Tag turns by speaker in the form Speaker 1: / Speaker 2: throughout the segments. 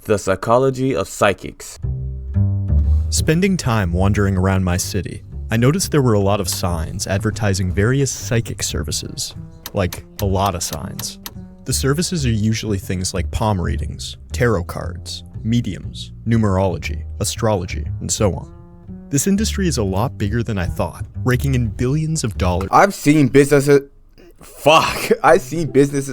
Speaker 1: The Psychology of Psychics.
Speaker 2: Spending time wandering around my city, I noticed there were a lot of signs advertising various psychic services. Like, a lot of signs. The services are usually things like palm readings, tarot cards, mediums, numerology, astrology, and so on. This industry is a lot bigger than I thought, raking in billions of dollars.
Speaker 1: I've seen businesses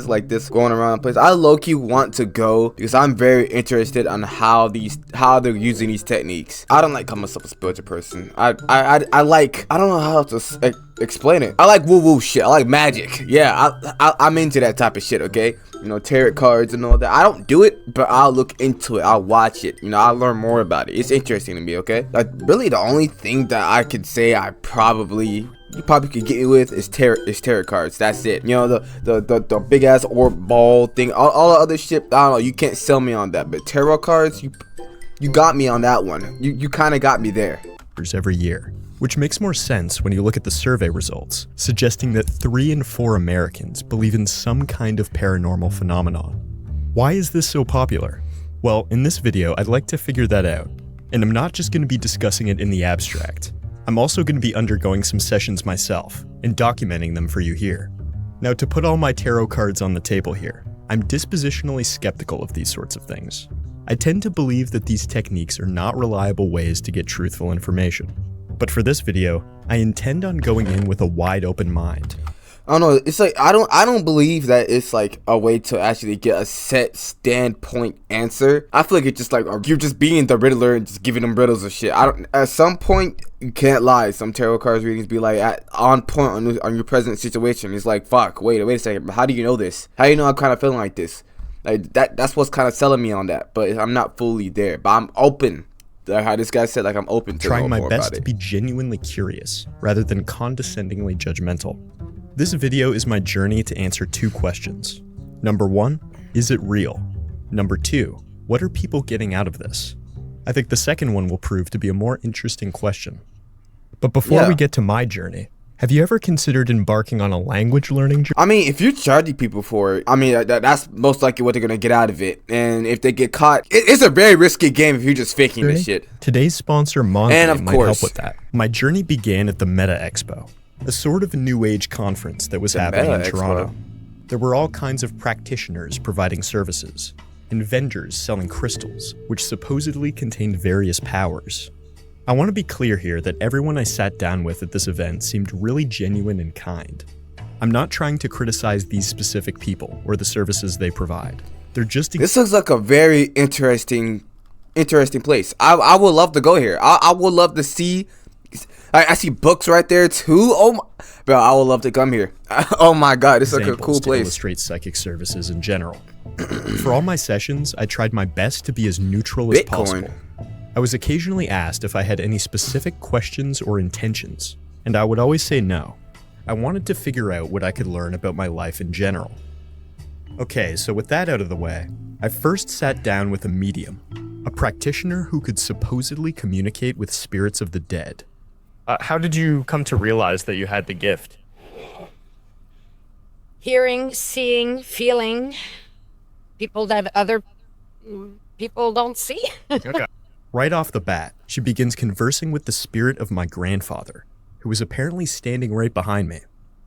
Speaker 1: like this going around the place. I low-key want to go because I'm very interested on how they're using these techniques. I don't like calling myself a spiritual person. I don't know how to explain it. I like woo-woo shit. I like magic. Yeah, I'm into that type of shit, okay? You know, tarot cards and all that. I don't do it, but I'll look into it. I'll watch it. You know, I'll learn more about it. It's interesting to me, okay? Like, really the only thing that I could say you probably could get me with is tarot cards. That's it. You know, the big ass orb ball thing, all the other shit, I don't know, you can't sell me on that. But tarot cards, you got me on that one. You kind of got me there.
Speaker 2: Every year, which makes more sense when you look at the survey results, suggesting that 3 in 4 Americans believe in some kind of paranormal phenomenon. Why is this so popular? Well, in this video, I'd like to figure that out. And I'm not just going to be discussing it in the abstract. I'm also going to be undergoing some sessions myself and documenting them for you here. Now, to put all my tarot cards on the table here, I'm dispositionally skeptical of these sorts of things. I tend to believe that these techniques are not reliable ways to get truthful information. But for this video, I intend on going in with a wide open mind.
Speaker 1: I don't know, it's like I don't believe that it's like a way to actually get a set standpoint answer. I feel like it's just like you're just being the Riddler and just giving them riddles of shit. At some point you can't lie. Some tarot cards readings be like on point on your present situation. It's like, fuck, wait a second, how do you know this? How do you know I'm kind of feeling like this? Like that's what's kind of selling me on that, but I'm not fully there. But I'm open. How this guy said, like, I'm open to
Speaker 2: trying my
Speaker 1: more
Speaker 2: best
Speaker 1: about
Speaker 2: to
Speaker 1: it.
Speaker 2: be genuinely curious rather than condescendingly judgmental. This video is my journey to answer 2 questions. Number 1, is it real? Number 2, what are people getting out of this? I think the second one will prove to be a more interesting question. But before we get to my journey, have you ever considered embarking on a language learning journey?
Speaker 1: I mean, if you're charging people for it, I mean, that's most likely what they're gonna get out of it. And if they get caught, it's a very risky game if you're just faking this shit.
Speaker 2: Today's sponsor, Monday,
Speaker 1: And of
Speaker 2: might
Speaker 1: course,
Speaker 2: help with that. My journey began at the Meta Expo, a sort of new age conference that was happening in Toronto. There were all kinds of practitioners providing services, and vendors selling crystals, which supposedly contained various powers. I want to be clear here that everyone I sat down with at this event seemed really genuine and kind. I'm not trying to criticize these specific people or the services they provide. They're just...
Speaker 1: This looks like a very interesting place. I would love to go here. I would love to see... I see books right there too. Oh my... Bro, I would love to come here. Oh my god, this is like a cool place.
Speaker 2: Illustrate psychic services in general. For all my sessions, I tried my best to be as neutral as possible. I was occasionally asked if I had any specific questions or intentions, and I would always say no. I wanted to figure out what I could learn about my life in general. Okay, so with that out of the way, I first sat down with a medium, a practitioner who could supposedly communicate with spirits of the dead.
Speaker 3: How did you come to realize that you had the gift?
Speaker 4: Hearing, seeing, feeling people that other people don't see.
Speaker 3: Okay.
Speaker 2: Right off the bat, she begins conversing with the spirit of my grandfather, who was apparently standing right behind me.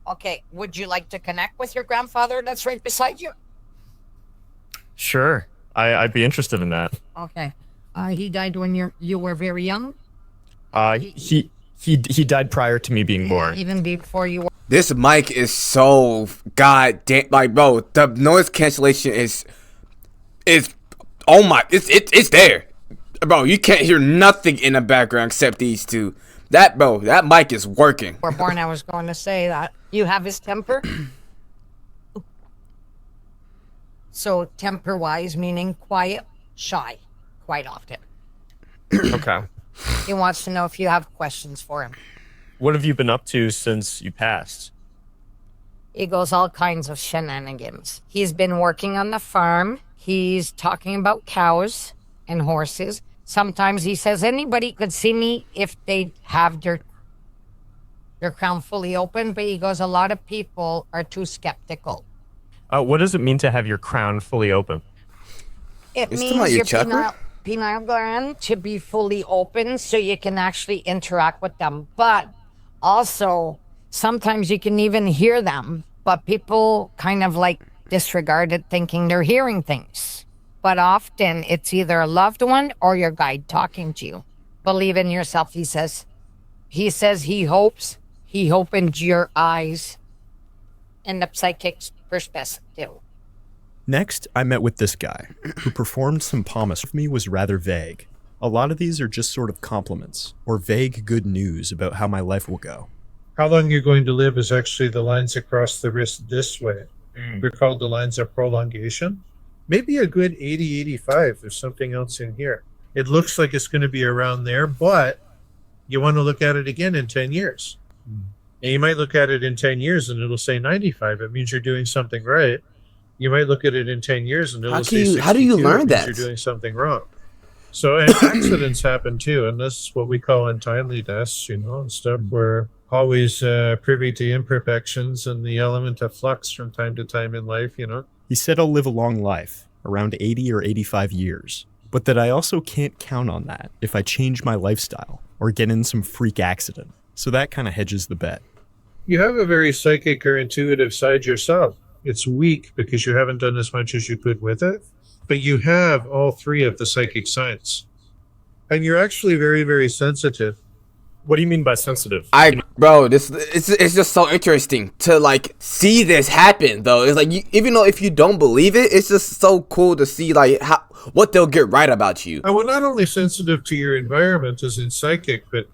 Speaker 4: Okay, would you like to connect with your grandfather that's right beside you?
Speaker 3: Sure. I'd be interested in that.
Speaker 4: Okay. He died when you were very young?
Speaker 3: He died prior to me being born.
Speaker 4: Even before you were...
Speaker 1: This mic is so goddamn, like, bro, the noise cancellation is oh my, it's there. Bro, you can't hear nothing in the background except these two. That mic is working.
Speaker 4: Were born, I was going to say that. You have his temper? So temper-wise, meaning quiet, shy, quite often.
Speaker 3: Okay.
Speaker 4: He wants to know if you have questions for him.
Speaker 3: What have you been up to since you passed?
Speaker 4: He goes all kinds of shenanigans. He's been working on the farm. He's talking about cows and horses. Sometimes he says anybody could see me if they have their crown fully open, but he goes, a lot of people are too skeptical.
Speaker 3: What does it mean to have your crown fully open?
Speaker 4: It
Speaker 1: It's talking about
Speaker 4: means
Speaker 1: your
Speaker 4: your
Speaker 1: chakra?
Speaker 4: pineal gland to be fully open so you can actually interact with them. But also, sometimes you can even hear them, but people kind of like disregard it thinking they're hearing things. But often it's either a loved one or your guide talking to you. Believe in yourself, he says. He says he hopes he opened your eyes in the psychic's perspective.
Speaker 2: Next, I met with this guy, who performed some palmas. For me was rather vague. A lot of these are just sort of compliments, or vague good news about how my life will go.
Speaker 5: How long you're going to live is actually the lines across the wrist this way. They're called the lines of prolongation. Maybe a good 80, 85. There's something else in here. It looks like it's going to be around there, but you want to look at it again in 10 years. And you might look at it in 10 years and it'll say 95. It means you're doing something right. You might look at it in 10 years and it'll say 62.
Speaker 1: How do you learn
Speaker 5: It means
Speaker 1: that?
Speaker 5: you're doing something wrong. So, and accidents happen too, and this is what we call untimely deaths, and stuff. We're always privy to imperfections and the element of flux from time to time in life,
Speaker 2: He said I'll live a long life, around 80 or 85 years, but that I also can't count on that if I change my lifestyle or get in some freak accident. So that kind of hedges the bet.
Speaker 5: You have a very psychic or intuitive side yourself. It's weak because you haven't done as much as you could with it, but you have all three of the psychic signs. And you're actually very, very sensitive.
Speaker 3: What do you mean by sensitive?
Speaker 1: Bro, it's just so interesting to like see this happen though. It's like even though if you don't believe it, it's just so cool to see like what they'll get right about you.
Speaker 5: And we're not only sensitive to your environment as in psychic, but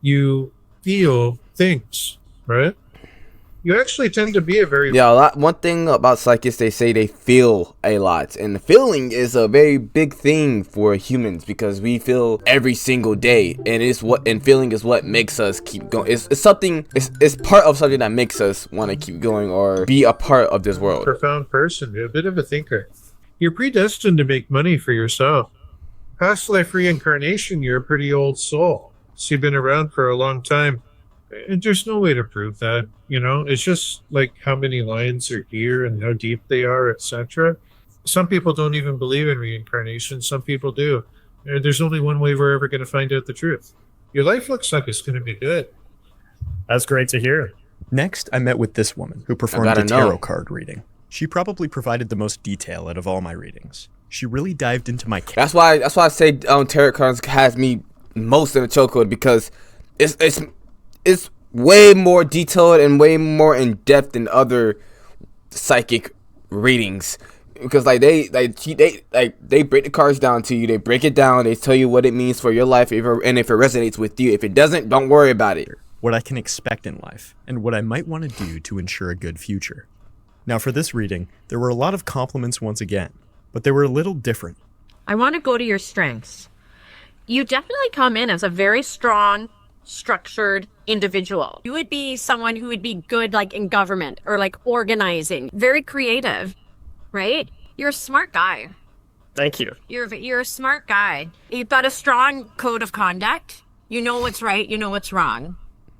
Speaker 5: you feel things, right? You actually tend to be a very...
Speaker 1: Yeah, one thing about psychics, they say they feel a lot. And feeling is a very big thing for humans because we feel every single day. And feeling is what makes us keep going. It's part of something that makes us want to keep going or be a part of this world.
Speaker 5: Profound person, a bit of a thinker. You're predestined to make money for yourself. Past life reincarnation, you're a pretty old soul. So you've been around for a long time. And there's no way to prove that, It's just like how many lines are here and how deep they are, etc. Some people don't even believe in reincarnation. Some people do. And there's only one way we're ever going to find out the truth. Your life looks like it's going to be good.
Speaker 3: That's great to hear.
Speaker 2: Next, I met with this woman who performed a tarot card reading. She probably provided the most detail out of all my readings. She really dived into my...
Speaker 1: That's why I say tarot cards has me most in the chokehold because it's way more detailed and way more in depth than other psychic readings because like they break the cards down to you. They break it down. They tell you what it means for your life, and if it resonates with you. If it doesn't, don't worry about it.
Speaker 2: What I can expect in life and what I might want to do to ensure a good future. Now for this reading, there were a lot of compliments once again, but they were a little different.
Speaker 6: I want to go to your strengths. You definitely come in as a very strong, structured individual. You would be someone who would be good like in government or like organizing, very creative, right? You're a smart guy.
Speaker 3: Thank you.
Speaker 6: You're a smart guy. You've got a strong code of conduct. You know what's right, you know what's wrong.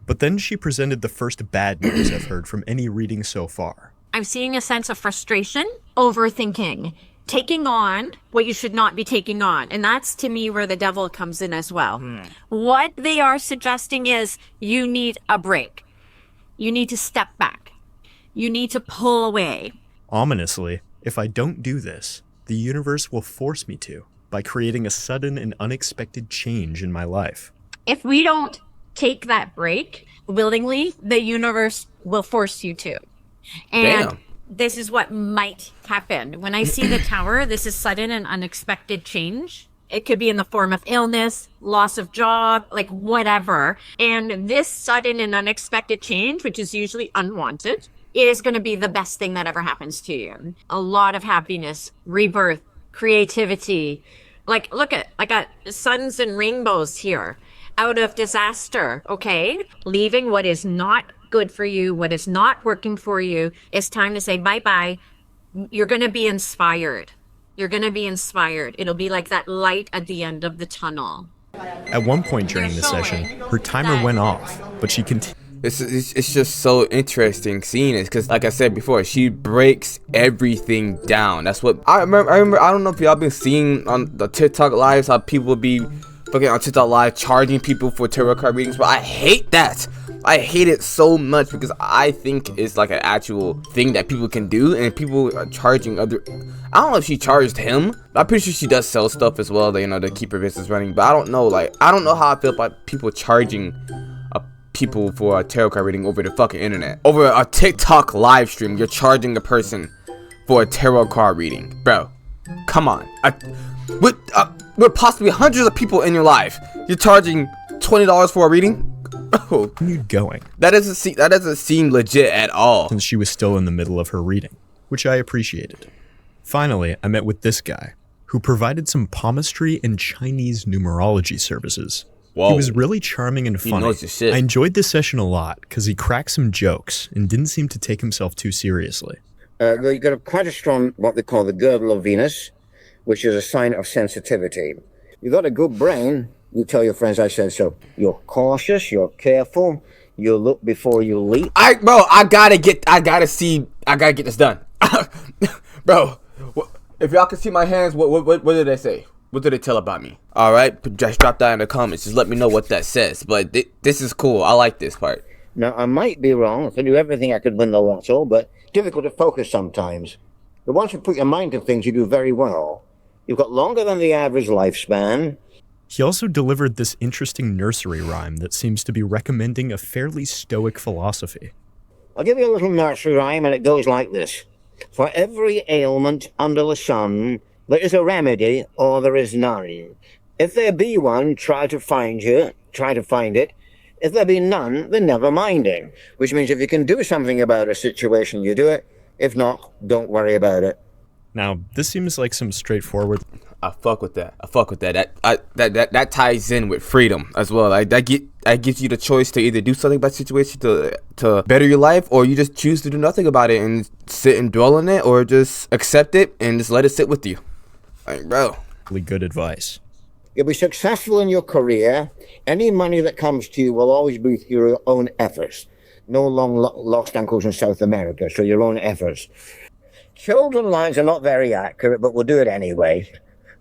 Speaker 2: But then she presented the first bad news I've heard from any reading so far.
Speaker 6: I'm seeing a sense of frustration, overthinking, taking on what you should not be taking on. And that's to me where the devil comes in as well. What they are suggesting is you need a break. You need to step back. You need to pull away.
Speaker 2: Ominously, if I don't do this, the universe will force me to by creating a sudden and unexpected change in my life.
Speaker 6: If we don't take that break willingly, the universe will force you to. And
Speaker 1: Damn.
Speaker 6: This is what might happen. When I see the tower, this is sudden and unexpected change. It could be in the form of illness, loss of job, like whatever. And this sudden and unexpected change, which is usually unwanted, is going to be the best thing that ever happens to you. A lot of happiness, rebirth, creativity. Like, look at, I got suns and rainbows here. Out of disaster, okay? Leaving what is not good for you, what is not working for you, it's time to say bye-bye. You're going to be inspired. You're going to be inspired. It'll be like that light at the end of the tunnel.
Speaker 2: At one point during the session, her timer went off, but she continued.
Speaker 1: It's just so interesting seeing it, because like I said before, she breaks everything down. That's what I remember. I don't know if y'all been seeing on the TikTok lives how people be fucking on TikTok live charging people for tarot card readings, but I hate that. I hate it so much because I think it's like an actual thing that people can do, and people are charging other. I don't know if she charged him. I'm pretty sure she does sell stuff as well, to keep her business running. But I don't know, I don't know how I feel about people charging people for a tarot card reading over the fucking internet, over a TikTok live stream. You're charging a person for a tarot card reading, bro. Come on, with possibly hundreds of people in your life, you're charging $20 for a reading. Oh,
Speaker 2: Continued going
Speaker 1: that doesn't seem legit at all.
Speaker 2: since she was still in the middle of her reading, which I appreciated. Finally, I met with this guy, who provided some palmistry and Chinese numerology services.
Speaker 1: Whoa.
Speaker 2: He was really charming and
Speaker 1: He
Speaker 2: funny.
Speaker 1: knows his shit.
Speaker 2: I enjoyed this session a lot because he cracked some jokes and didn't seem to take himself too seriously.
Speaker 7: You've got quite a strong, what they call the girdle of Venus, which is a sign of sensitivity. You've got a good brain. You tell your friends I said so. You're cautious, you're careful, you look before you leap.
Speaker 1: I gotta get this done. Bro, if y'all can see my hands, what did they say? What did they tell about me? Alright, just drop that in the comments. Just let me know what that says. But this is cool. I like this part.
Speaker 7: Now, I might be wrong. I can do everything I could win the lotto, but difficult to focus sometimes. But once you put your mind to things, you do very well. You've got longer than the average lifespan.
Speaker 2: He also delivered this interesting nursery rhyme that seems to be recommending a fairly stoic philosophy.
Speaker 7: I'll give you a little nursery rhyme, and it goes like this. For every ailment under the sun, there is a remedy, or there is none. If there be one, try to find it. If there be none, then never mind it. Which means if you can do something about a situation, you do it. If not, don't worry about it.
Speaker 2: Now, this seems like some straightforward.
Speaker 1: I fuck with that. That ties in with freedom as well. Like that gives you the choice to either do something about the situation to better your life, or you just choose to do nothing about it and sit and dwell on it, or just accept it and just let it sit with you. Like, bro.
Speaker 2: really good advice.
Speaker 7: You'll be successful in your career. Any money that comes to you will always be through your own efforts. No long lost uncles in South America, so your own efforts. Children lines are not very accurate, but we'll do it anyway.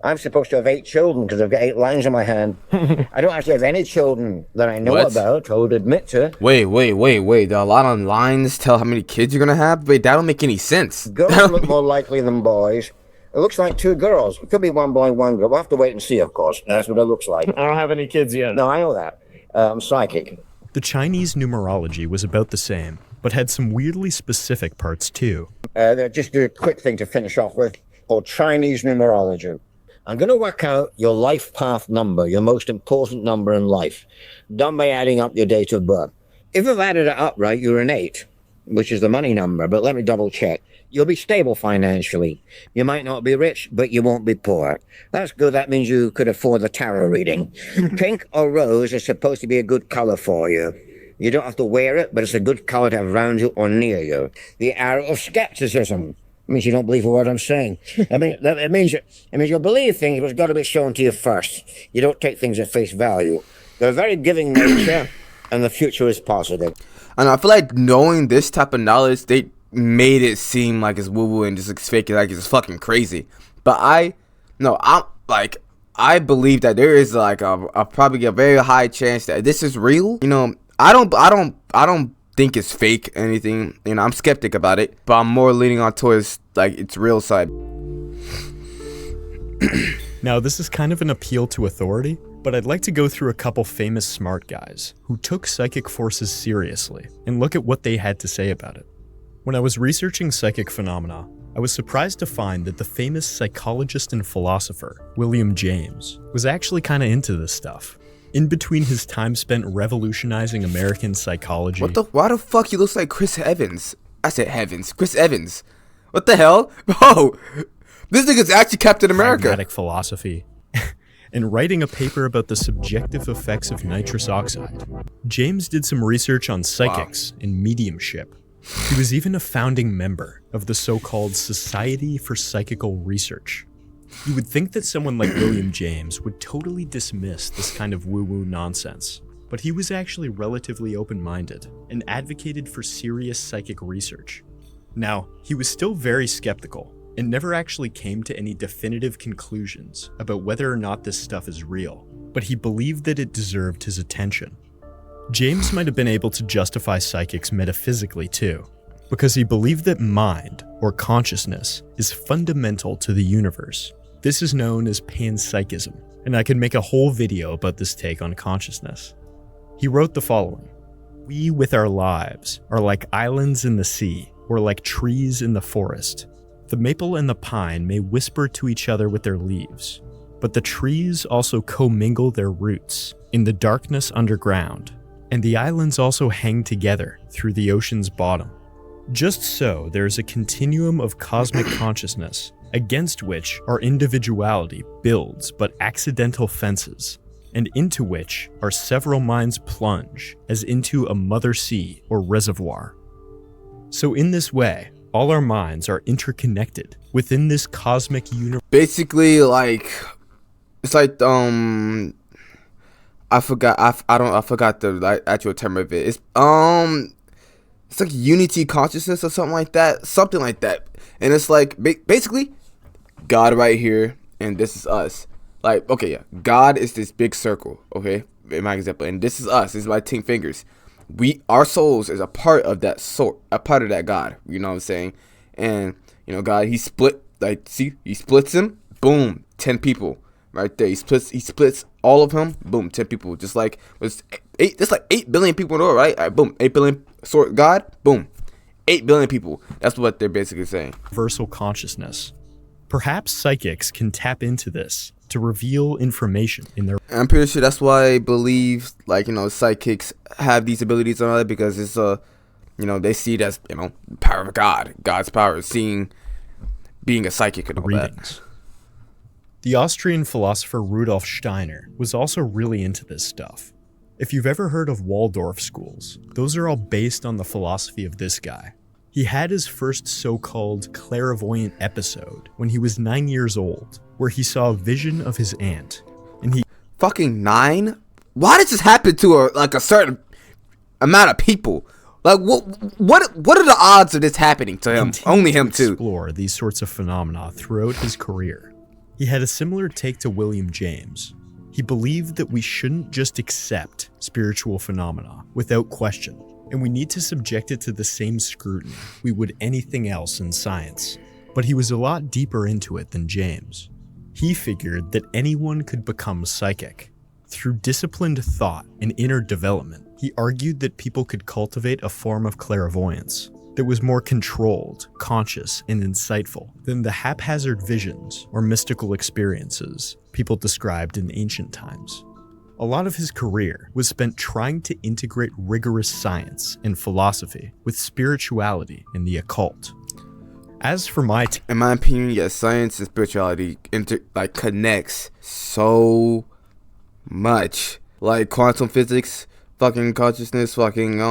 Speaker 7: I'm supposed to have 8 children because I've got 8 lines in my hand. I don't actually have any children that I know
Speaker 1: What?
Speaker 7: about, I would admit to.
Speaker 1: Wait. There are a lot of lines tell how many kids you're gonna have? Wait, that don't make any sense.
Speaker 7: Girls look more likely than boys. It looks like 2 girls. It could be 1 boy, 1 girl. We'll have to wait and see, of course. That's what it looks like.
Speaker 3: I don't have any kids yet.
Speaker 7: No, I know that. I'm psychic.
Speaker 2: The Chinese numerology was about the same, but had some weirdly specific parts too.
Speaker 7: Just do a quick thing to finish off with, called Chinese numerology. I'm going to work out your life path number, your most important number in life, done by adding up your date of birth. If I've added it up right, you're an 8, which is the money number, but let me double check. You'll be stable financially. You might not be rich, but you won't be poor. That's good. That means you could afford the tarot reading. Pink or rose is supposed to be a good color for you. You don't have to wear it, but it's a good color to have around you or near you. The arrow of skepticism means you don't believe a word I'm saying. It means you'll believe things, but it's got to be shown to you first. You don't take things at face value. They're a very giving nature, and the future is positive.
Speaker 1: And I feel like knowing this type of knowledge, they made it seem like it's woo-woo and just like, fake it, like it's fucking crazy. But I believe that there is like a probably a very high chance that this is real. You know, I don't think it's fake or anything. You know, I'm skeptic about it, but I'm more leaning on towards like its real side.
Speaker 2: Now, this is kind of an appeal to authority, but I'd like to go through a couple famous smart guys who took psychic forces seriously and look at what they had to say about it. When I was researching psychic phenomena, I was surprised to find that the famous psychologist and philosopher, William James, was actually kinda into this stuff. In between his time spent revolutionizing American psychology...
Speaker 1: Why the fuck he looks like Chris Evans? I said Heavens. Chris Evans. What the hell? Bro, this nigga's actually Captain America.
Speaker 2: pragmatic philosophy, and writing a paper about the subjective effects of nitrous oxide. James did some research on psychics and mediumship. He was even a founding member of the so-called Society for Psychical Research. You would think that someone like William James would totally dismiss this kind of woo-woo nonsense, but he was actually relatively open-minded and advocated for serious psychic research. Now, he was still very skeptical and never actually came to any definitive conclusions about whether or not this stuff is real, but he believed that it deserved his attention. James might have been able to justify psychics metaphysically too, because he believed that mind, or consciousness, is fundamental to the universe. This is known as panpsychism, and I could make a whole video about this take on consciousness. He wrote the following: "We with our lives are like islands in the sea, or like trees in the forest. The maple and the pine may whisper to each other with their leaves, but the trees also commingle their roots in the darkness underground, and the islands also hang together through the ocean's bottom. Just so, there is a continuum of cosmic consciousness against which our individuality builds but accidental fences, and into which our several minds plunge as into a mother sea or reservoir. So in this way, all our minds are interconnected within this cosmic universe."
Speaker 1: Basically, like, it's like I forgot the actual term of it. It's like unity consciousness or something like that. And it's like basically God right here, and this is us. Like, okay, yeah, God is this big circle, okay, in my example, and this is us. This is my 10 fingers. Our souls is a part of that a part of that God. You know what I'm saying? And you know, God, he splits him. Boom, 10 people right there. He splits all of him. Boom, 10 people. Just like was 8. There's like 8 billion people in the world, right? All right, boom, 8 billion. Sort God. Boom, 8 billion people. That's what they're basically saying.
Speaker 2: Universal consciousness. Perhaps psychics can tap into this to reveal information in their...
Speaker 1: I'm pretty sure that's why I believe, like, you know, psychics have these abilities and all that, because it's you know, they see it as, you know, power of God, God's power, being a psychic and all
Speaker 2: readings.
Speaker 1: that.
Speaker 2: The Austrian philosopher Rudolf Steiner was also really into this stuff. If you've ever heard of Waldorf schools, those are all based on the philosophy of this guy. He had his first so-called clairvoyant episode when he was 9 years old, where he saw a vision of his aunt, and he...
Speaker 1: Fucking 9? Why did this happen to a certain amount of people? Like, what are the odds of this happening to him? Only him too.
Speaker 2: Explore these sorts of phenomena throughout his career. He had a similar take to William James. He believed that we shouldn't just accept spiritual phenomena without question, and we need to subject it to the same scrutiny we would anything else in science. But he was a lot deeper into it than James. He figured that anyone could become psychic. Through disciplined thought and inner development, he argued that people could cultivate a form of clairvoyance that was more controlled, conscious, and insightful than the haphazard visions or mystical experiences people described in ancient times. A lot of his career was spent trying to integrate rigorous science and philosophy with spirituality and the occult. As for
Speaker 1: in my opinion, yes, science and spirituality connects so much. Like quantum physics, fucking consciousness, fucking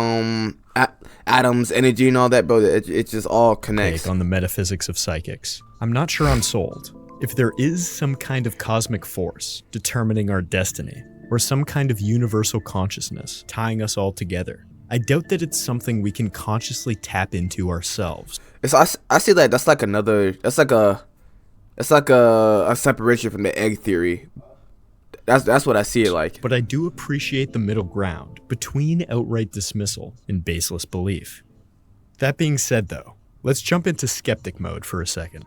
Speaker 1: atoms, energy, and all that, bro. It just all connects.
Speaker 2: Take on the metaphysics of psychics. I'm not sure I'm sold. If there is some kind of cosmic force determining our destiny, or some kind of universal consciousness tying us all together, I doubt that it's something we can consciously tap into ourselves.
Speaker 1: I see that that's like a separation from the egg theory. That's what I see it like.
Speaker 2: But I do appreciate the middle ground between outright dismissal and baseless belief. That being said though, let's jump into skeptic mode for a second.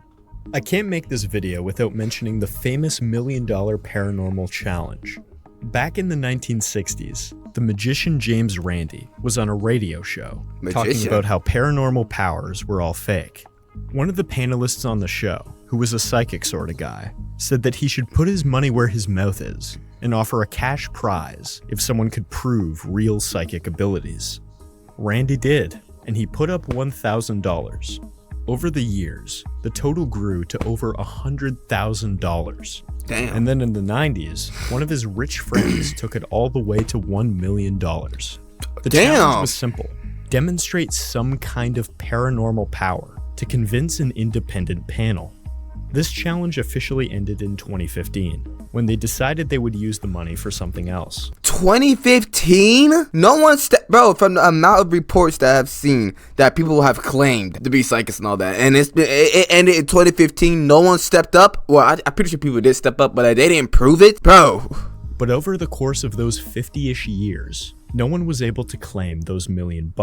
Speaker 2: I can't make this video without mentioning the famous $1 Million Paranormal Challenge. Back in the 1960s, the magician James Randi was on a radio show talking about how paranormal powers were all fake. One of the panelists on the show, who was a psychic sort of guy, said that he should put his money where his mouth is and offer a cash prize if someone could prove real psychic abilities. Randi did, and he put up $1,000. Over the years, the total grew to over $100,000.
Speaker 1: Damn.
Speaker 2: And then in the 90s, one of his rich friends took it all the way to $1 million. The challenge was simple. Demonstrate some kind of paranormal power to convince an independent panel. This challenge officially ended in 2015, when they decided they would use the money for something else.
Speaker 1: 2015, no one bro, from the amount of reports that I've seen that people have claimed to be psychics and all that, and it ended in 2015. No one stepped up. Well, I'm pretty sure people did step up, but they didn't prove it, bro.
Speaker 2: But over the course of those 50-ish years, no one was able to claim those $1 million.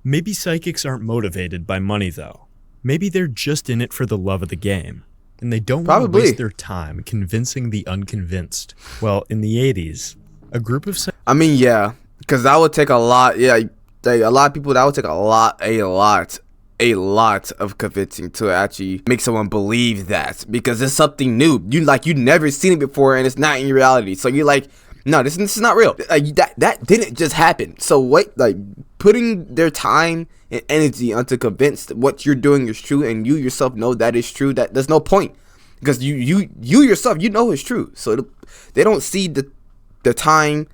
Speaker 2: Maybe psychics aren't motivated by money though. Maybe they're just in it for the love of the game, and they don't want to
Speaker 1: Probably.
Speaker 2: waste their time convincing the unconvinced. Well, in the 80s, a group of
Speaker 1: I mean, yeah, because that would take a lot. Yeah, like a lot of people. That would take a lot of convincing to actually make someone believe that, because it's something new. You never seen it before, and it's not in your reality. So you're like, no, this is not real. Like that didn't just happen. So what? Like putting their time and energy onto convince that what you're doing is true, and you yourself know that is true. That there's no point, because you yourself know it's true. So they don't see the time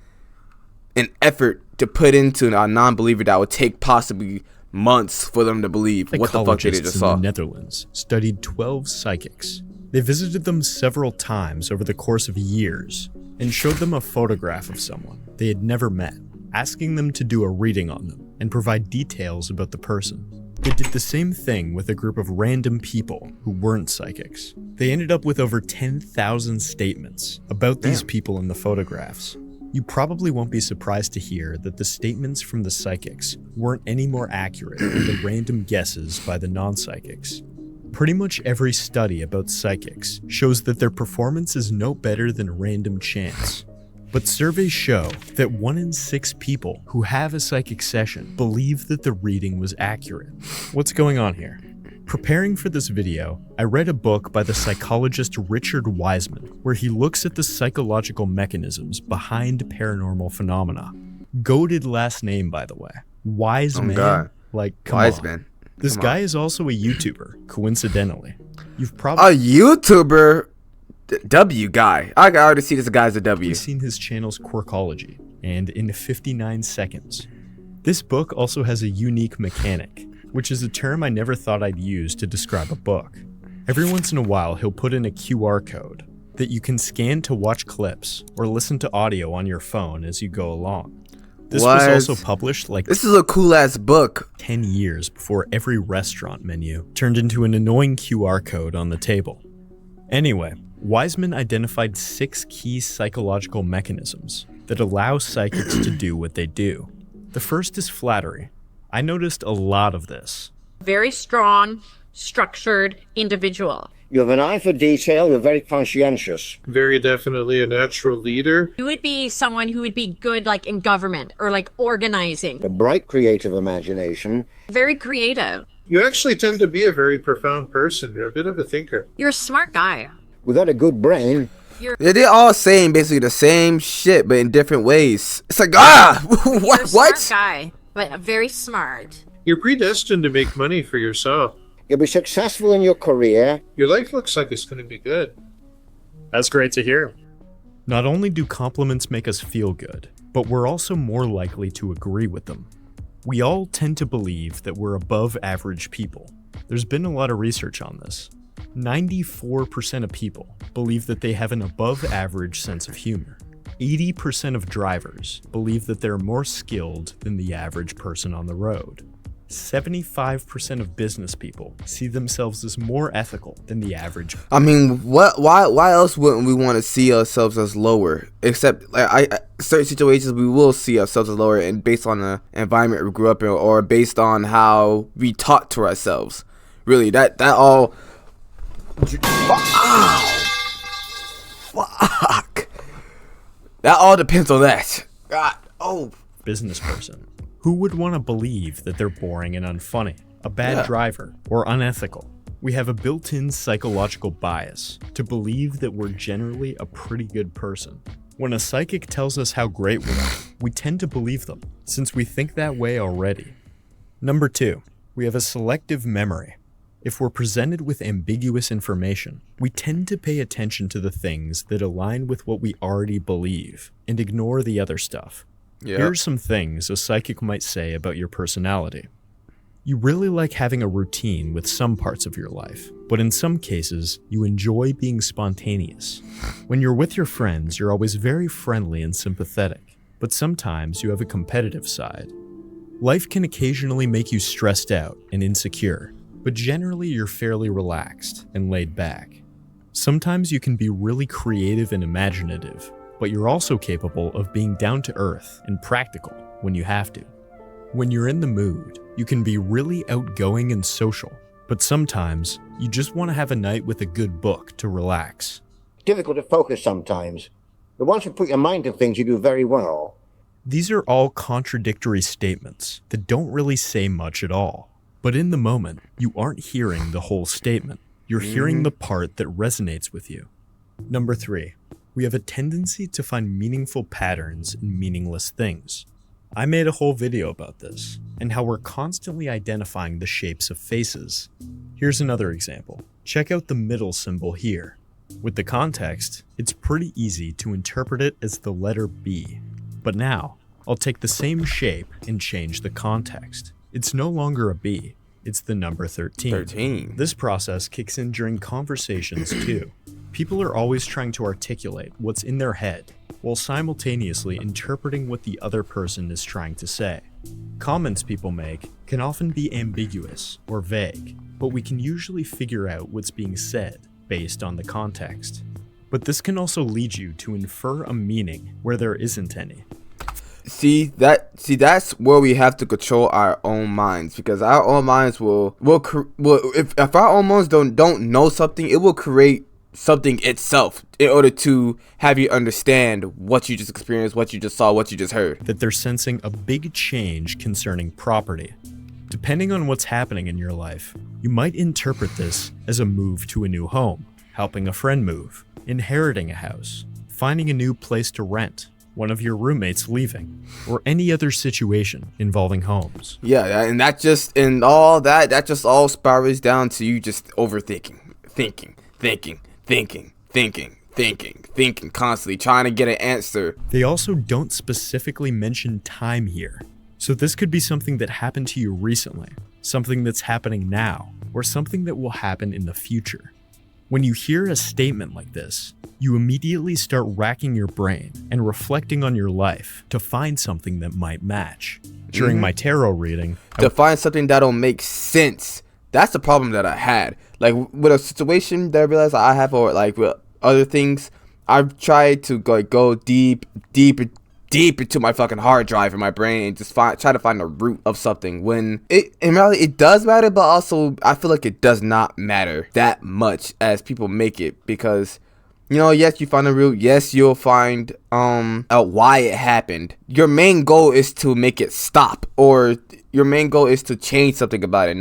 Speaker 1: and effort to put into a non-believer that would take possibly months for them to believe what the fuck they just
Speaker 2: in
Speaker 1: saw.
Speaker 2: the Netherlands studied 12 psychics. They visited them several times over the course of years and showed them a photograph of someone they had never met, asking them to do a reading on them and provide details about the person. They did the same thing with a group of random people who weren't psychics. They ended up with over 10,000 statements about these people in the photographs. You probably won't be surprised to hear that the statements from the psychics weren't any more accurate than the random guesses by the non-psychics. Pretty much every study about psychics shows that their performance is no better than random chance. But surveys show that 1 in 6 people who have a psychic session believe that the reading was accurate. What's going on here? Preparing for this video, I read a book by the psychologist Richard Wiseman, where he looks at the psychological mechanisms behind paranormal phenomena. Goated last name, by the way. Wiseman.
Speaker 1: Oh, God.
Speaker 2: Like, come
Speaker 1: Wise
Speaker 2: on.
Speaker 1: man.
Speaker 2: This
Speaker 1: Come
Speaker 2: guy
Speaker 1: on.
Speaker 2: is also a YouTuber, coincidentally. You've
Speaker 1: A
Speaker 2: probably
Speaker 1: YouTuber, W guy. I already see this guy's a W.
Speaker 2: seen his channel's Quirkology, and in 59 seconds. This book also has a unique mechanic, which is a term I never thought I'd use to describe a book. Every once in a while, he'll put in a QR code that you can scan to watch clips or listen to audio on your phone as you go along. This was
Speaker 1: What?
Speaker 2: also published like
Speaker 1: This is a cool ass book.
Speaker 2: 10 years before every restaurant menu turned into an annoying QR code on the table. Anyway, Wiseman identified 6 key psychological mechanisms that allow psychics to do what they do. The first is flattery. I noticed a lot of this.
Speaker 6: Very strong, structured individual.
Speaker 7: You have an eye for detail. You're very conscientious.
Speaker 5: Very definitely a natural leader.
Speaker 6: You would be someone who would be good like in government or like organizing.
Speaker 7: A bright creative imagination.
Speaker 6: Very creative.
Speaker 5: You actually tend to be a very profound person. You're a bit of a thinker.
Speaker 6: You're a smart guy.
Speaker 7: Without a good brain,
Speaker 1: They're all saying basically the same shit, but in different ways. It's like,
Speaker 6: You're a
Speaker 1: what?
Speaker 6: smart guy, but very smart.
Speaker 5: You're predestined to make money for yourself.
Speaker 7: you'll be successful in your career.
Speaker 5: Your life looks like it's going to be good.
Speaker 3: That's great to hear.
Speaker 2: Not only do compliments make us feel good, but we're also more likely to agree with them. We all tend to believe that we're above average people. There's been a lot of research on this. 94% of people believe that they have an above average sense of humor. 80% of drivers believe that they're more skilled than the average person on the road. 75% of business people see themselves as more ethical than the average.
Speaker 1: I mean, why else wouldn't we want to see ourselves as lower? Except like certain situations we will see ourselves as lower, and based on the environment we grew up in, or based on how we taught to ourselves. Really, that all. Fuck. That all depends on that. God. Oh.
Speaker 2: Business person. Who would want to believe that they're boring and unfunny, a bad driver, or unethical? We have a built-in psychological bias to believe that we're generally a pretty good person. When a psychic tells us how great we are, we tend to believe them, since we think that way already. Number 2, we have a selective memory. If we're presented with ambiguous information, we tend to pay attention to the things that align with what we already believe and ignore the other stuff.
Speaker 1: Yeah.
Speaker 2: Here are some things a psychic might say about your personality. You really like having a routine with some parts of your life, but in some cases, you enjoy being spontaneous. When you're with your friends, you're always very friendly and sympathetic, but sometimes you have a competitive side. Life can occasionally make you stressed out and insecure, but generally you're fairly relaxed and laid back. Sometimes you can be really creative and imaginative, but you're also capable of being down to earth and practical when you have to. When you're in the mood, you can be really outgoing and social, but sometimes you just want to have a night with a good book to relax.
Speaker 7: Difficult to focus sometimes, but once you put your mind to things, you do very well.
Speaker 2: These are all contradictory statements that don't really say much at all. But in the moment, you aren't hearing the whole statement. You're hearing the part that resonates with you. Number 3, we have a tendency to find meaningful patterns in meaningless things. I made a whole video about this, and how we're constantly identifying the shapes of faces. Here's another example. Check out the middle symbol here. With the context, it's pretty easy to interpret it as the letter B. But now, I'll take the same shape and change the context. It's no longer a B, it's the number 13. This process kicks in during conversations too. People are always trying to articulate what's in their head, while simultaneously interpreting what the other person is trying to say. Comments people make can often be ambiguous or vague, but we can usually figure out what's being said based on the context. But this can also lead you to infer a meaning where there isn't any.
Speaker 1: See that's where we have to control our own minds, because our own minds will if our own minds don't know something, it will create something itself in order to have you understand what you just experienced, what you just saw, what you just heard.
Speaker 2: That they're sensing a big change concerning property. Depending on what's happening in your life, you might interpret this as a move to a new home, helping a friend move, inheriting a house, finding a new place to rent, one of your roommates leaving, or any other situation involving homes.
Speaker 1: Yeah, and that just all spirals down to you just overthinking, thinking constantly, trying to get an answer.
Speaker 2: They also don't specifically mention time here. So this could be something that happened to you recently, something that's happening now, or something that will happen in the future. When you hear a statement like this, you immediately start racking your brain and reflecting on your life to find something that might match. During my tarot reading,
Speaker 1: To find something that'll make sense. That's the problem that I had. Like with a situation that I realized I have, or like with other things, I've tried to go deep into my fucking hard drive in my brain and just try to find the root of something, when in reality it does matter, but also I feel like it does not matter that much as people make it, because yes, you find the root, yes, you'll find out why it happened. Your main goal is to make it stop, or your main goal is to change something about it.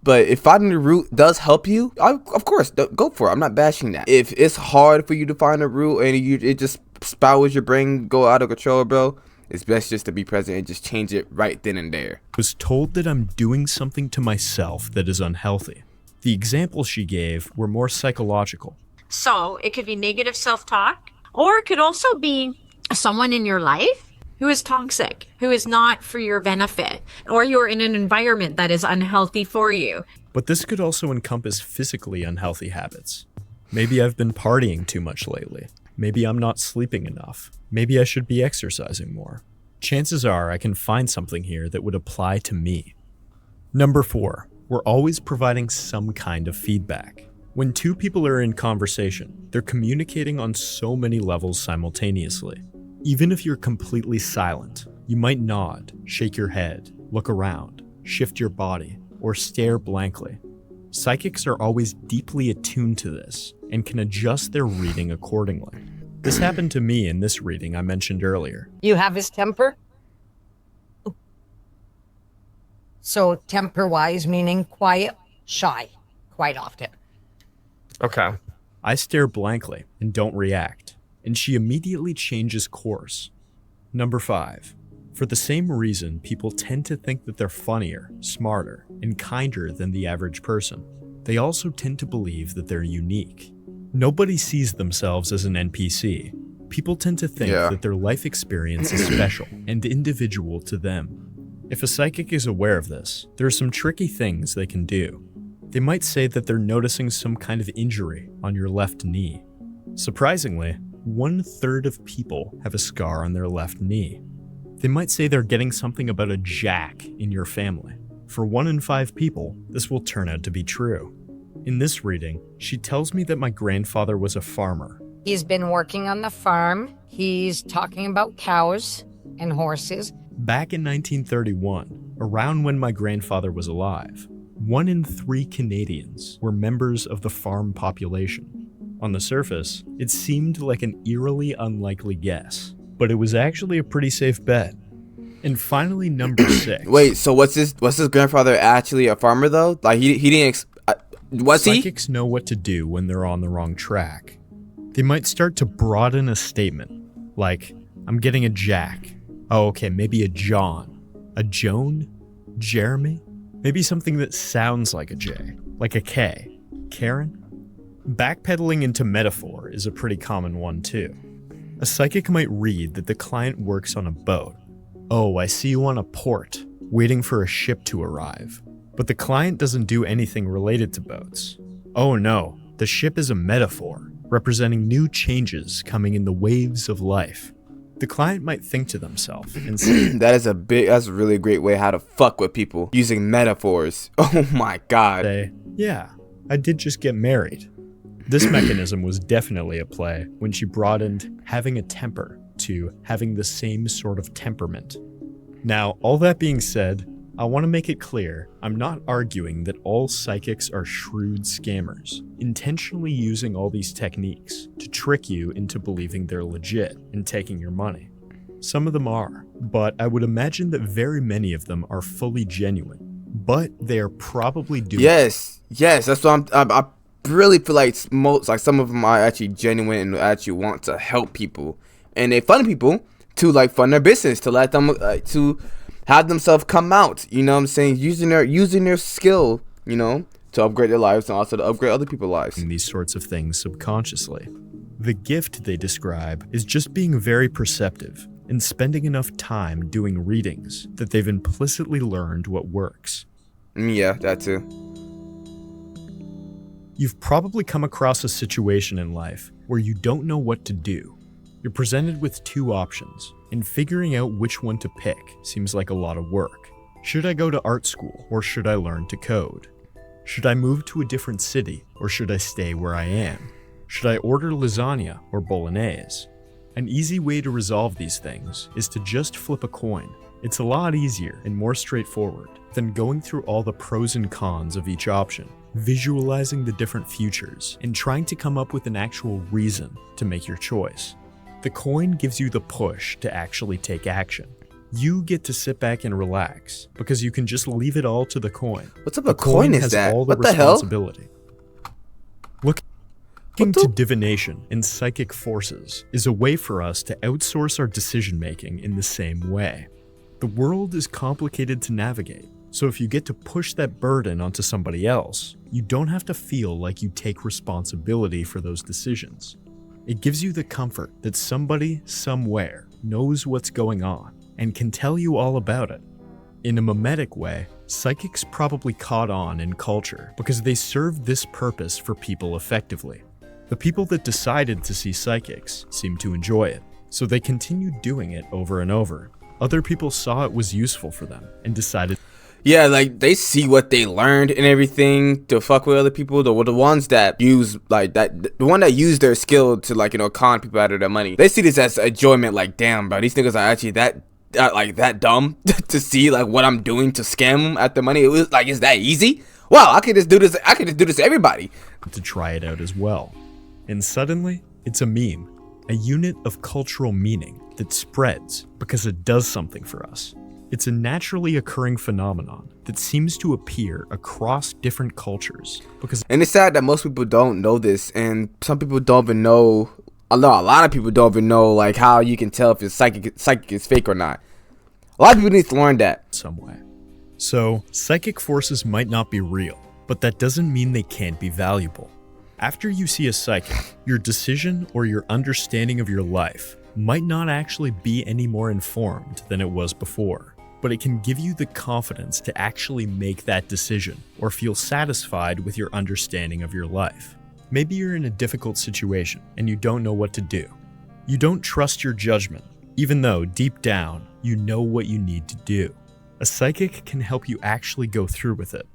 Speaker 1: But if finding the root does help you, of course, go for it. I'm not bashing that. If it's hard for you to find a root and it just spirals your brain, go out of control, bro, it's best just to be present and just change it right then and there.
Speaker 2: Was told that I'm doing something to myself that is unhealthy. The examples she gave were more psychological.
Speaker 6: So it could be negative self-talk, or it could also be someone in your life who is toxic, who is not for your benefit, or you're in an environment that is unhealthy for you.
Speaker 2: But this could also encompass physically unhealthy habits. Maybe I've been partying too much lately. Maybe I'm not sleeping enough. Maybe I should be exercising more. Chances are I can find something here that would apply to me. Number 4, we're always providing some kind of feedback. When two people are in conversation, they're communicating on so many levels simultaneously. Even if you're completely silent, you might nod, shake your head, look around, shift your body, or stare blankly. Psychics are always deeply attuned to this and can adjust their reading accordingly. This happened to me in this reading I mentioned earlier.
Speaker 4: You have his temper? So temper-wise, meaning quiet, shy, quite often.
Speaker 3: Okay.
Speaker 2: I stare blankly and don't react, and she immediately changes course. Number 5. For the same reason, people tend to think that they're funnier, smarter, and kinder than the average person. They also tend to believe that they're unique. Nobody sees themselves as an NPC. People tend to think that their life experience is special and individual to them. If a psychic is aware of this, there are some tricky things they can do. They might say that they're noticing some kind of injury on your left knee. Surprisingly, 1/3 of people have a scar on their left knee. They might say they're getting something about a jack in your family. For 1 in 5 people, this will turn out to be true. In this reading, she tells me that my grandfather was a farmer.
Speaker 4: He's been working on the farm. He's talking about cows and horses.
Speaker 2: Back in 1931, around when my grandfather was alive, 1 in 3 Canadians were members of the farm population. On the surface, it seemed like an eerily unlikely guess, but it was actually a pretty safe bet. And finally, number 6.
Speaker 1: Wait, so was his grandfather actually a farmer though? Like he didn't. Was he?
Speaker 2: Psychics know what to do when they're on the wrong track. They might start to broaden a statement, like, I'm getting a Jack. Oh, okay, maybe a John. A Joan? Jeremy? Maybe something that sounds like a J, like a K. Karen? Backpedaling into metaphor is a pretty common one too. A psychic might read that the client works on a boat. Oh, I see you on a port, waiting for a ship to arrive. But the client doesn't do anything related to boats. Oh no, the ship is a metaphor, representing new changes coming in the waves of life. The client might think to themselves and say,
Speaker 1: that's a really great way how to fuck with people, using metaphors. Oh my god.
Speaker 2: Yeah, I did just get married. This mechanism was definitely at play when she broadened having a temper to having the same sort of temperament. Now, all that being said, I want to make it clear, I'm not arguing that all psychics are shrewd scammers, intentionally using all these techniques to trick you into believing they're legit and taking your money. Some of them are, but I would imagine that very many of them are fully genuine, but they are probably doing—
Speaker 1: Yes, that's what I really feel like some of them are actually genuine and actually want to help people, and they fund people to like fund their business, to let them to have themselves come out, you know what I'm saying, using their skill, you know, to upgrade their lives and also to upgrade other people's lives.
Speaker 2: These sorts of things subconsciously. The gift they describe is just being very perceptive and spending enough time doing readings that they've implicitly learned what works.
Speaker 1: Yeah, that too.
Speaker 2: You've probably come across a situation in life where you don't know what to do. You're presented with 2 options, and figuring out which one to pick seems like a lot of work. Should I go to art school, or should I learn to code? Should I move to a different city, or should I stay where I am? Should I order lasagna or bolognese? An easy way to resolve these things is to just flip a coin. It's a lot easier and more straightforward than going through all the pros and cons of each option, visualizing the different futures, and trying to come up with an actual reason to make your choice. The coin gives you the push to actually take action. You get to sit back and relax because you can just leave it all to the coin.
Speaker 1: What's up a coin is
Speaker 2: has
Speaker 1: that?
Speaker 2: all the
Speaker 1: What the hell?
Speaker 2: responsibility. Looking to divination and psychic forces is a way for us to outsource our decision making in the same way. The world is complicated to navigate, so if you get to push that burden onto somebody else, you don't have to feel like you take responsibility for those decisions. It gives you the comfort that somebody, somewhere, knows what's going on and can tell you all about it. In a mimetic way, psychics probably caught on in culture because they served this purpose for people effectively. The people that decided to see psychics seemed to enjoy it, so they continued doing it over and over. Other people saw it was useful for them and decided—
Speaker 1: Yeah, like they see what they learned and everything to fuck with other people. The ones that use like that, the one that use their skill to like, you know, con people out of their money. They see this as enjoyment. Like, damn, bro, these niggas are actually that dumb to see like what I'm doing to scam them at the money. It was like, it's that easy? Wow, I could just do this. I could just do this to everybody.
Speaker 2: to try it out as well. And suddenly, it's a meme, a unit of cultural meaning that spreads because it does something for us. It's a naturally occurring phenomenon that seems to appear across different cultures because—
Speaker 1: And it's sad that most people don't know this, and some people don't even know. A lot of people don't even know like how you can tell if it's psychic is fake or not. A lot of people need to learn that.
Speaker 2: some way. So, psychic forces might not be real, but that doesn't mean they can't be valuable. After you see a psychic, your decision or your understanding of your life might not actually be any more informed than it was before. but it can give you the confidence to actually make that decision or feel satisfied with your understanding of your life. Maybe you're in a difficult situation and you don't know what to do. You don't trust your judgment, even though deep down you know what you need to do. A psychic can help you actually go through with it.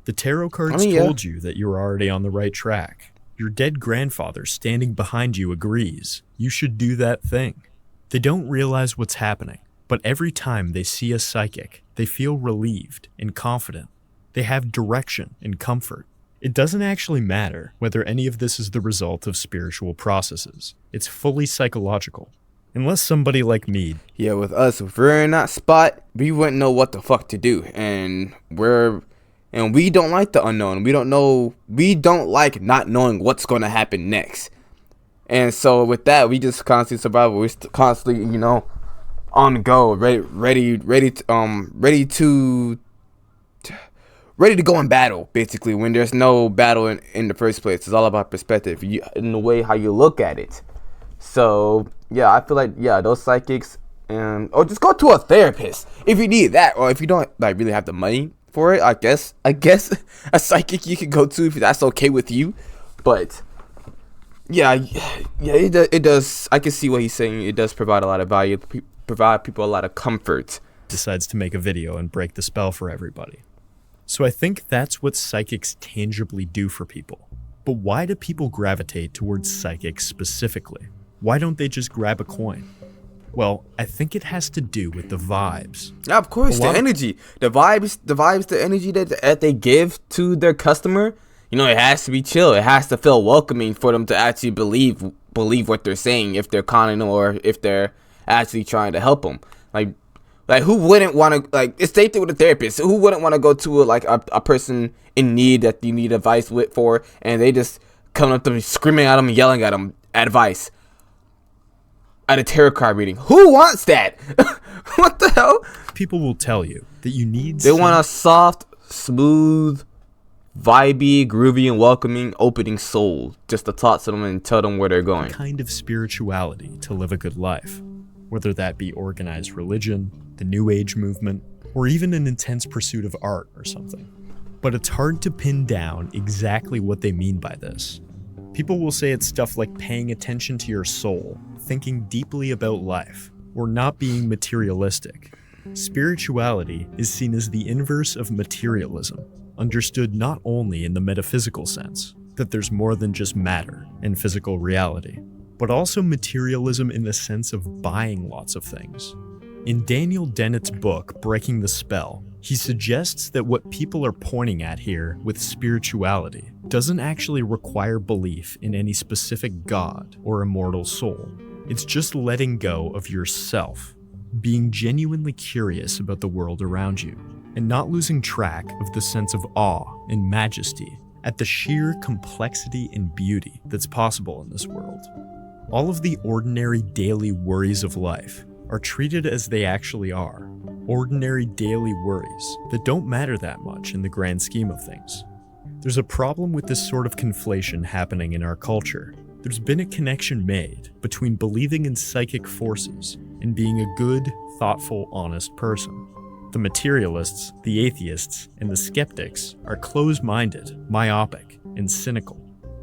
Speaker 2: The tarot cards told you that you're already on the right track. Your dead grandfather standing behind you agrees. You should do that thing. They don't realize what's happening, but every time they see a psychic, they feel relieved and confident. They have direction and comfort. It doesn't actually matter whether any of this is the result of spiritual processes. It's fully psychological. Unless somebody like me.
Speaker 1: Yeah, with us, if we're in that spot, we wouldn't know what the fuck to do. And we don't like the unknown. We don't like not knowing what's going to happen next. And so with that, we just constantly survive. We're constantly, on the go, ready to go in battle, basically, when there's no battle in the first place. It's all about perspective, in the way how you look at it. So yeah, I feel like those psychics, or just go to a therapist if you need that, or if you don't really have the money for it. I guess a psychic you could go to if that's okay with you. But yeah, it does. I can see what he's saying. It does provide a lot of value, provide people a lot of comfort.
Speaker 2: Decides to make a video and break the spell for everybody. So I think that's what psychics tangibly do for people. But why do people gravitate towards psychics specifically? Why don't they just grab a coin? Well, I think it has to do with the vibes.
Speaker 1: Yeah, of course, the energy, the vibes, the energy that they give to their customer. It has to be chill. It has to feel welcoming for them to actually believe what they're saying, if they're conning them or if they're actually trying to help them. Like who wouldn't want to, it's same thing with a therapist. Who wouldn't want to go to a person in need that you need advice for, and they just come up to me screaming at them, yelling at them advice at a tarot card reading? Who wants that? What the hell?
Speaker 2: People will tell you that you need.
Speaker 1: They want a soft, smooth, vibey, groovy, and welcoming opening soul just to talk to them and tell them where they're going.
Speaker 2: Kind of spirituality to live a good life, whether that be organized religion, the New Age movement, or even an intense pursuit of art or something. But it's hard to pin down exactly what they mean by this. People will say it's stuff like paying attention to your soul, thinking deeply about life, or not being materialistic. Spirituality is seen as the inverse of materialism, understood not only in the metaphysical sense, that there's more than just matter and physical reality, but also materialism in the sense of buying lots of things. In Daniel Dennett's book, Breaking the Spell, he suggests that what people are pointing at here with spirituality doesn't actually require belief in any specific god or immortal soul. It's just letting go of yourself, being genuinely curious about the world around you, and not losing track of the sense of awe and majesty at the sheer complexity and beauty that's possible in this world. All of the ordinary daily worries of life are treated as they actually are, ordinary daily worries that don't matter that much in the grand scheme of things. There's a problem with this sort of conflation happening in our culture. There's been a connection made between believing in psychic forces and being a good, thoughtful, honest person. The materialists, the atheists, and the skeptics are closed-minded, myopic, and cynical,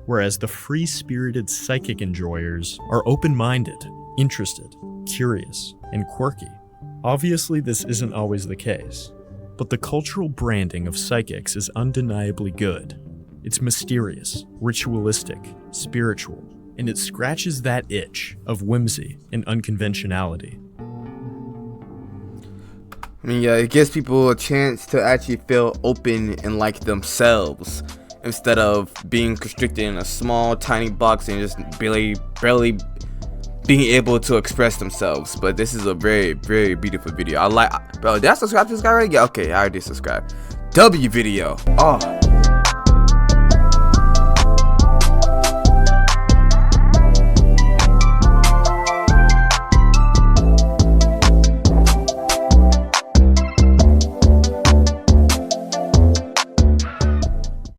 Speaker 2: whereas the free-spirited psychic enjoyers are open-minded, interested, curious, and quirky. Obviously, this isn't always the case, but the cultural branding of psychics is undeniably good. It's mysterious, ritualistic, spiritual, and it scratches that itch of whimsy and unconventionality.
Speaker 1: I mean, yeah, it gives people a chance to actually feel open and like themselves, instead of being constricted in a small, tiny box and just barely being able to express themselves. But this is a very, very beautiful video. Bro, did I subscribe to this guy already? Yeah, okay, I already subscribed. W video. Oh.